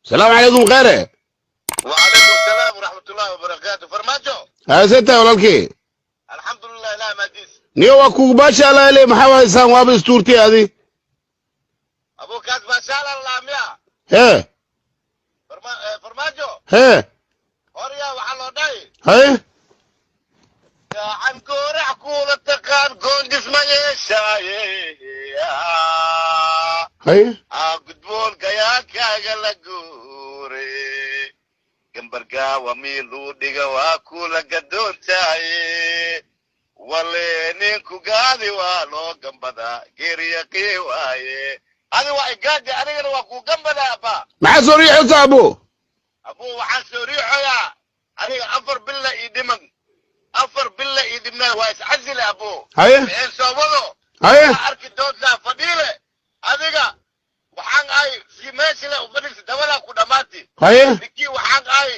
السلام عليكم غيره. وعليكم السلام ورحمة الله وبركاته. فرماجو ها ستة ولا الكي الحمد لله. لا ما ديس نيو أكو باشا لا لي محاول إنسان وابس تورتي هذه أبو كاس باشال الله ميا. ها فرماجو ها هوريا وحلو داي ها يا عن كورع كولة تقان كون جسمه يشاي هاي قد بول كيا كاغلا غوري جنبركا وميلو ديغا واكولا قدون تاي wale ninku gaadi waa loo gambada geeriyaqii waaye adi waa igaadi anigana waa ku gambada aba maxaa soo riixaysaa abu waxaan soo riixoyaa aniga afar billa ii dhimnaa waa iscasile abo haye maxeen soo wado haye arki doontaa fadhiile adiga waxaan ahay si meeshile u fadhiisa dabadaa ku dhammaati haye ninkii waxaan ahay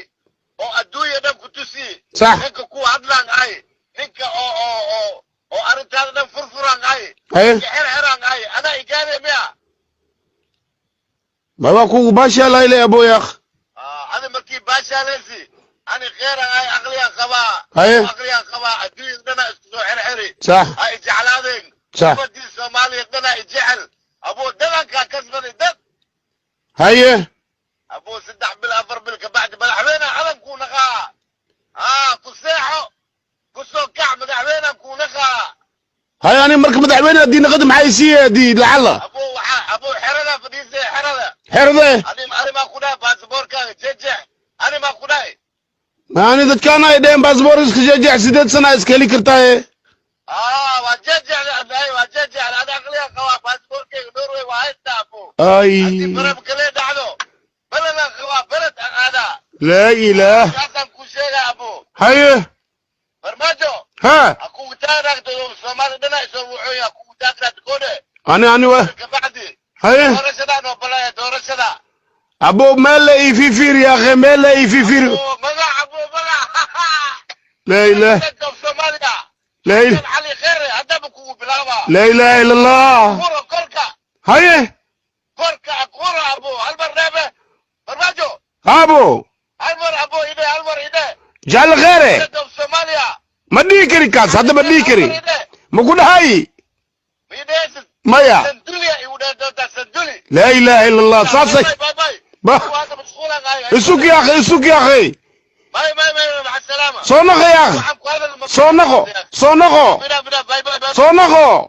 oo adduunya dhan ku tusi sax ninka ku hadlaan ahay ninka oo arrintaada dhan furfuraan ahay haye xerxeraan ahay anaa igaade miya baba kugu baasha la ile abu yaakh ani markii baashaaleysi ani kheyran ahay aqliyan qabaa haye aqliyan qabaa adduunyada dhana isku soo xerxeri sax ay jeclaadeen sax ummadii soomaaliya dhana i jecel abuu dadankaa kasbaday dad haye abuu 3 bil 4 bil kabacdi madaxweyne calankuu naqaa ku seexo kusoo kac madaxweyne kuu naqaa haye ani marka madaxweyne hadii naqad maxay siiyay lacala abuu xerada fadhiisay xerada xerde ani ma ku dhahay baasaboorkaaga jejex ani ma ku dhahay maani dadkaan ay dheen baasaboor iska jejex 8 sano iska heli kartaa waa jejex waa jejex ana aqliya qabaa baasaboorkayga Norway waa haysta abuu ay hadii barab kale dhacdo balana qabaa balad aada la ilaah hadan ku sheega abuu haye farmaajo ha aku taagto Soomaali dhana soo wuxuu aku taagto kode ani wa kabacdi haye doorashada no balaya doorashada abu mala ififir ya akhi mala ififir maga abuu maga la ilaah Soomaaliya لا إله علي خير أدبكم بلغة لا إله إلا الله كورة كوركا هاي كورة أبو هالبرنامج برنامجو أبو هالبر إيده جال غيره سوماليا ما ديكري كاس هذا ما ديكري ما قول هاي ما يا سندولي لا إله إلا الله صاصك باي السوق يا أخي السوق يا أخي باي مع السلامة صونخ يا أخي صونخو باي صونخو